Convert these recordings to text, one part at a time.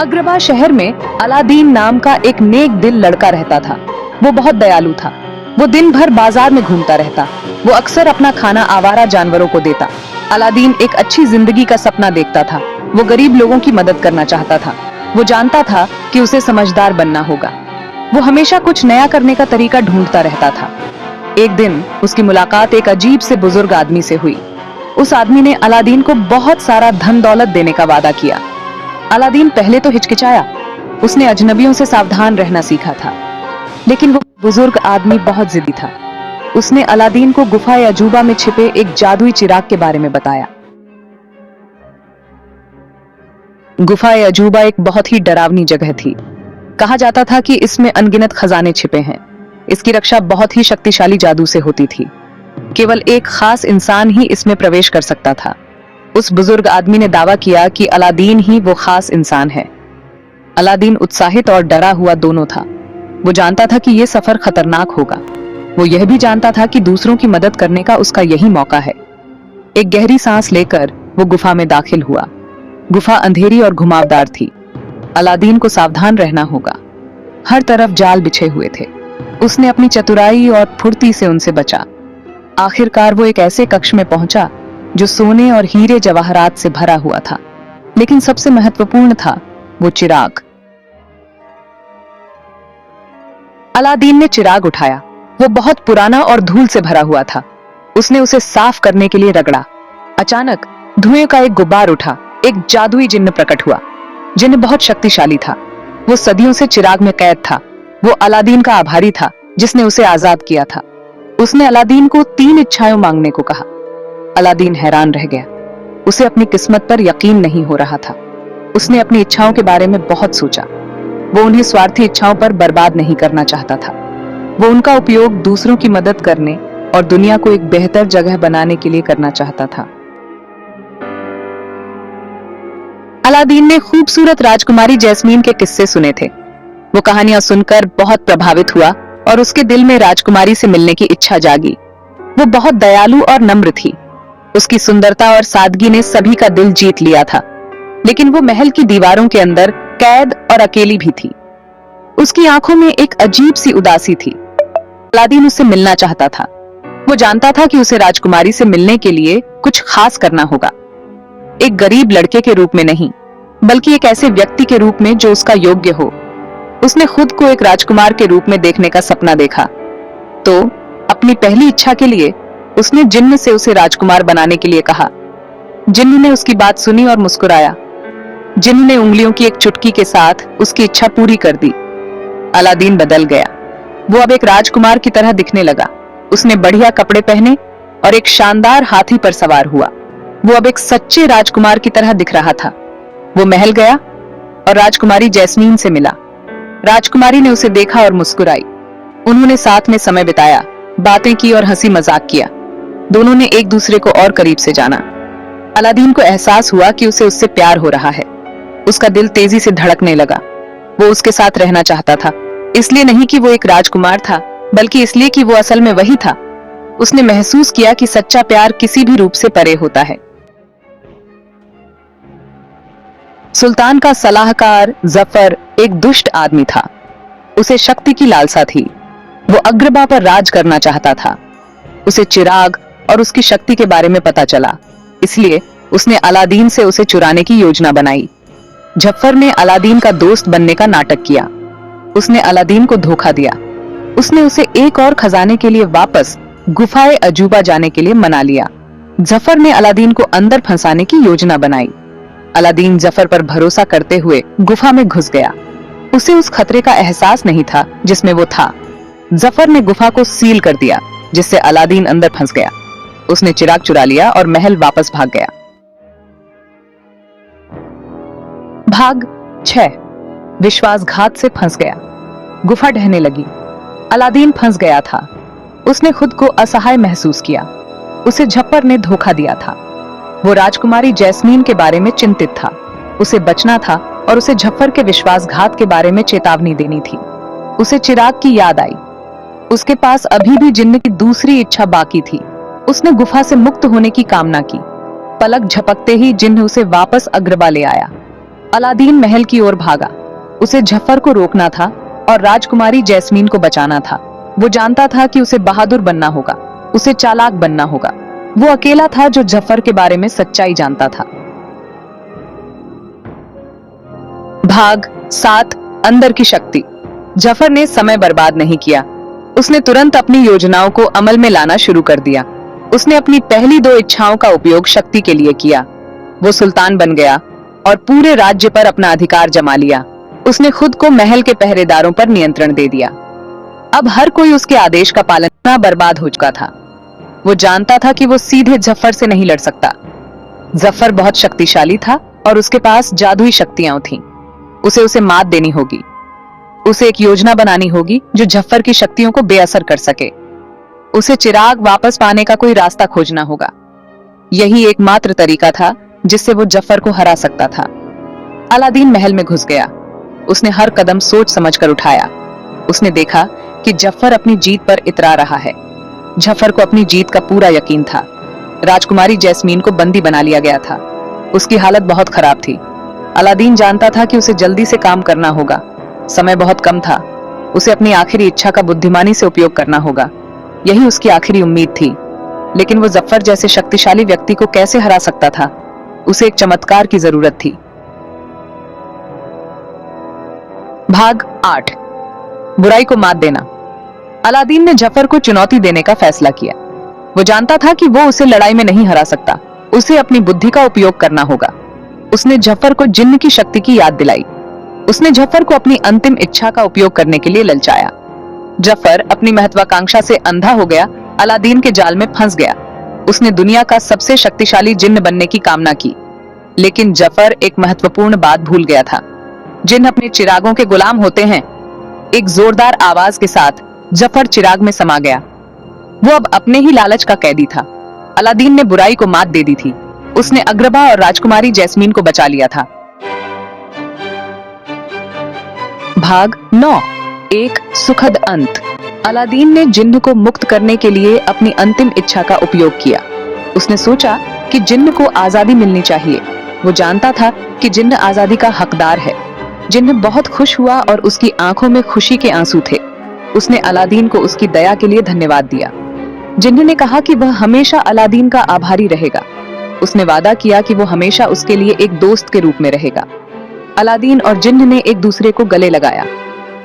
अग्रबा शहर में अलादीन नाम का एक नेक दिल लड़का रहता था। वो बहुत दयालु था। वो दिन भर बाजार में घूमता रहता। वो अक्सर अपना खाना आवारा जानवरों को देता। अलादीन एक अच्छी जिंदगी का सपना देखता था। वो गरीब लोगों की मदद करना चाहता था। वो जानता था कि उसे समझदार बनना होगा। वो हमेशा कुछ नया करने का तरीका ढूंढता रहता था। एक दिन उसकी मुलाकात एक अजीब से बुजुर्ग आदमी से हुई। उस आदमी ने अलादीन को बहुत सारा धन दौलत देने का वादा किया। अलादीन पहले तो हिचकिचाया। उसने अजनबियों से सावधान रहना सीखा था, लेकिन वो बुजुर्ग आदमी बहुत जिद्दी था। उसने अलादीन को गुफा अजूबा में छिपे एक जादुई चिराग के बारे में बताया। गुफा अजूबा एक बहुत ही डरावनी जगह थी। कहा जाता था कि इसमें अनगिनत खजाने छिपे हैं। इसकी रक्षा बहुत ही शक्तिशाली जादू से होती थी। केवल एक खास इंसान ही इसमें प्रवेश कर सकता था। उस बुजुर्ग आदमी ने दावा किया कि अलादीन ही वो खास इंसान है। अलादीन उत्साहित और डरा हुआ दोनों था। वो जानता था कि यह सफर खतरनाक होगा। वो यह भी जानता था कि दूसरों की मदद करने का उसका यही मौका है। एक गहरी सांस लेकर वो गुफा में दाखिल हुआ। गुफा अंधेरी और घुमावदार थी। अलादीन को सावधान रहना होगा। हर तरफ जाल बिछे हुए थे। उसने अपनी चतुराई और फुर्ती से उनसे बचा। आखिरकार वो एक ऐसे कक्ष में पहुंचा जो सोने और हीरे जवाहरात से भरा हुआ था, लेकिन सबसे महत्वपूर्ण था वो चिराग। अलादीन ने चिराग उठाया। वो बहुत पुराना और धूल से भरा हुआ था। उसने उसे साफ करने के लिए रगड़ा। अचानक धुएं का एक गुब्बार उठा। एक जादुई जिन्न प्रकट हुआ। जिन्न बहुत शक्तिशाली था। वो सदियों से चिराग में कैद था। वो अलादीन का आभारी था जिसने उसे आजाद किया था। उसने अलादीन को 3 इच्छाएं मांगने को कहा। अलादीन हैरान रह गया। उसे अपनी किस्मत पर यकीन नहीं हो रहा था। उसने अपनी इच्छाओं के बारे में बहुत सोचा। वो उन्हें स्वार्थी इच्छाओं पर बर्बाद नहीं करना चाहता था। वो उनका उपयोग दूसरों की मदद करने और दुनिया को एक बेहतर जगह बनाने के लिए करना चाहता था। अलादीन ने खूबसूरत राजकुमारी जैस्मीन के किस्से सुने थे। वो कहानियां सुनकर बहुत प्रभावित हुआ और उसके दिल में राजकुमारी से मिलने की इच्छा जागी। वो बहुत दयालु और नम्र थी। उसकी सुंदरता और सादगी ने सभी का दिल जीत लिया था, लेकिन वो महल की दीवारों के अंदर कैद और अकेली भी थी। उसकी आंखों में एक अजीब सी उदासी थी। अलादीन उससे मिलना चाहता था। वो जानता था कि उसे राजकुमारी से मिलने के लिए कुछ खास करना होगा। एक गरीब लड़के के रूप में नहीं, बल्कि एक ऐसे व्यक्ति के रूप में जो उसका योग्य हो। उसने खुद को एक राजकुमार के रूप में देखने का सपना देखा। तो अपनी पहली इच्छा के लिए उसने जिन्न से उसे राजकुमार बनाने के लिए कहा। जिन्न ने उसकी बात सुनी और मुस्कुराया। जिन्न ने उंगलियों की एक चुटकी के साथ उसकी इच्छा पूरी कर दी। अलादीन बदल गया। वो अब एक राजकुमार की तरह दिखने लगा। उसने बढ़िया कपड़े पहने और एक शानदार हाथी पर सवार हुआ। वो अब एक सच्चे राजकुमार की तरह दिख रहा था। वो महल गया और राजकुमारी जैस्मीन से मिला। राजकुमारी ने उसे देखा और मुस्कुराई। उन्होंने साथ में समय बिताया, बातें की और हंसी मजाक किया। दोनों ने एक दूसरे को और करीब से जाना। अलादीन को एहसास हुआ कि उसे उससे प्यार हो रहा है। उसका दिल तेजी से धड़कने लगा। वो उसके साथ रहना चाहता था, इसलिए नहीं कि वो एक राजकुमार था, बल्कि इसलिए कि वो असल में वही था। उसने महसूस किया कि सच्चा प्यार किसी भी रूप से परे होता है। सुल्तान का सलाहकार जफर एक दुष्ट आदमी था। उसे शक्ति की लालसा थी। वो अग्रबा पर राज करना चाहता था। उसे चिराग और उसकी शक्ति के बारे में पता चला, इसलिए उसने अलादीन से उसे चुराने की योजना बनाई। जफर ने अलादीन का दोस्त बनने का नाटक किया। उसने अलादीन को धोखा दिया। उसने उसे एक और खजाने के लिए वापस गुफाए अजूबा जाने के लिए मना लिया। जफर ने अलादीन को अंदर फंसाने की योजना बनाई। अलादीन जफर पर भरोसा करते हुए गुफा में घुस गया। उसे उस खतरे का एहसास नहीं था जिसमें वो था। जफर ने गुफा को सील कर दिया, जिससे अलादीन अंदर फंस गया। उसने चिराग चुरा लिया और महल वापस भाग गया। भाग 6। विश्वासघात से फंस गया। गुफा ढहने लगी। अलादीन फंस गया था। उसने खुद को असहाय महसूस किया। उसे झप्पर ने धोखा दिया था। वो राजकुमारी जैस्मीन के बारे में चिंतित था। उसे बचना था और उसे झप्पर के विश्वासघात के बारे में चेतावनी देनी थी। उसे चिराग की याद आई। उसके पास अभी भी जिन्न की दूसरी इच्छा बाकी थी। उसने गुफा से मुक्त होने की कामना की। पलक झपकते ही जिन्न उसे वापस अग्रबा ले आया। अलादीन महल की ओर भागा। उसे जफर को रोकना था और राजकुमारी जैस्मीन को बचाना था। वो जानता था कि उसे बहादुर बनना होगा, उसे चालाक बनना होगा। वो अकेला था जो जफर के बारे में सच्चाई जानता था। भाग 7 अंदर की शक्ति। जफर ने समय बर्बाद नहीं किया। उसने तुरंत अपनी योजनाओं को अमल में लाना शुरू कर दिया। उसने अपनी पहली 2 इच्छाओं का उपयोग शक्ति के लिए किया। वो सुल्तान बन गया और पूरे राज्य पर अपना अधिकार जमा लिया। उसने खुद को महल के पहरेदारों पर नियंत्रण दे दिया। अब हर कोई उसके आदेश का पालन करना बर्बाद हो चुका था। वो जानता था कि वो सीधे जफर से नहीं लड़ सकता। जफर बहुत शक्तिशाली था और उसके पास जादुई शक्तियां थीं। उसे मात देनी होगी। उसे एक योजना बनानी होगी जो जफर की शक्तियों को बेअसर कर सके। उसे चिराग वापस पाने का कोई रास्ता खोजना होगा। यही एकमात्र तरीका था जिससे वो जफर को हरा सकता था। अलादीन महल में घुस गया। उसने हर कदम सोच समझकर उठाया। उसने देखा कि जफर अपनी जीत पर इतरा रहा है। जफर को अपनी जीत का पूरा यकीन था। राजकुमारी जैस्मीन को बंदी बना लिया गया था। उसकी हालत बहुत खराब थी। अलादीन जानता था कि उसे जल्दी से काम करना होगा। समय बहुत कम था। उसे अपनी आखिरी इच्छा का बुद्धिमानी से उपयोग करना होगा। यही उसकी आखिरी उम्मीद थी। लेकिन वो जफर जैसे शक्तिशाली व्यक्ति को कैसे हरा सकता था? उसे एक चमत्कार की जरूरत थी। भाग 8 बुराई को मात देना। अलादीन ने जफर को चुनौती देने का फैसला किया। वो जानता था कि वो उसे लड़ाई में नहीं हरा सकता। उसे अपनी बुद्धि का उपयोग करना होगा। उसने जफर को जिन्न की शक्ति की याद दिलाई। उसने जफर को अपनी अंतिम इच्छा का उपयोग करने के लिए ललचाया। जफर अपनी महत्वाकांक्षा से अंधा हो गया, अलादीन के जाल में फंस गया। उसने दुनिया का सबसे शक्तिशाली जिन्न बनने की कामना की। लेकिन जफर एक महत्वपूर्ण बात भूल गया था। जिन्न अपने चिरागों के गुलाम होते हैं। एक जोरदार आवाज के साथ जफर चिराग में समा गया। वो अब अपने ही लालच का कैदी था। अलादीन ने बुराई को मात दे दी थी। उसने अग्रबा और राजकुमारी जैस्मीन को बचा लिया था। भाग 9 एक सुखद अंत। अलादीन ने जिन्न को मुक्त करने के लिए अपनी अंतिम इच्छा का उपयोग किया। उसने सोचा कि जिन्न को आजादी मिलनी चाहिए। वो जानता था कि जिन्न आजादी का हकदार है। जिन्न बहुत खुश हुआ और उसकी आंखों में खुशी के आंसू थे। उसने अलादीन को उसकी दया के लिए धन्यवाद दिया। जिन्न ने कहा कि वह हमेशा अलादीन का आभारी रहेगा। उसने वादा किया कि वो हमेशा उसके लिए एक दोस्त के रूप में रहेगा। अलादीन और जिन्न ने एक दूसरे को गले लगाया।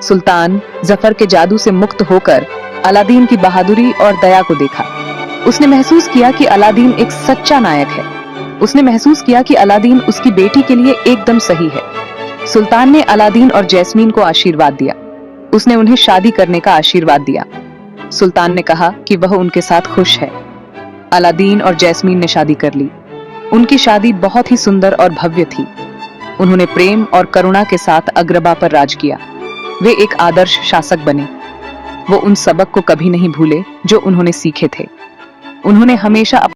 सुल्तान जफर के जादू से मुक्त होकर अलादीन की बहादुरी और दया को देखा। उसने महसूस किया कि अलादीन एक सच्चा नायक है। उसने महसूस किया कि अलादीन उसकी बेटी के लिए एकदम सही है। सुल्तान ने अलादीन और जैस्मीन को आशीर्वाद दिया। उसने उन्हें शादी करने का आशीर्वाद दिया। सुल्तान ने कहा कि वह उनके साथ खुश है। अलादीन और जैस्मीन ने शादी कर ली। उनकी शादी बहुत ही सुंदर और भव्य थी। उन्होंने प्रेम और करुणा के साथ अग्रबा पर राज किया। वे एक आदर्श शासक बने। वो उन सबक को कभी नहीं भूले जो उन्होंने सीखे थे। उन्होंने हमेशा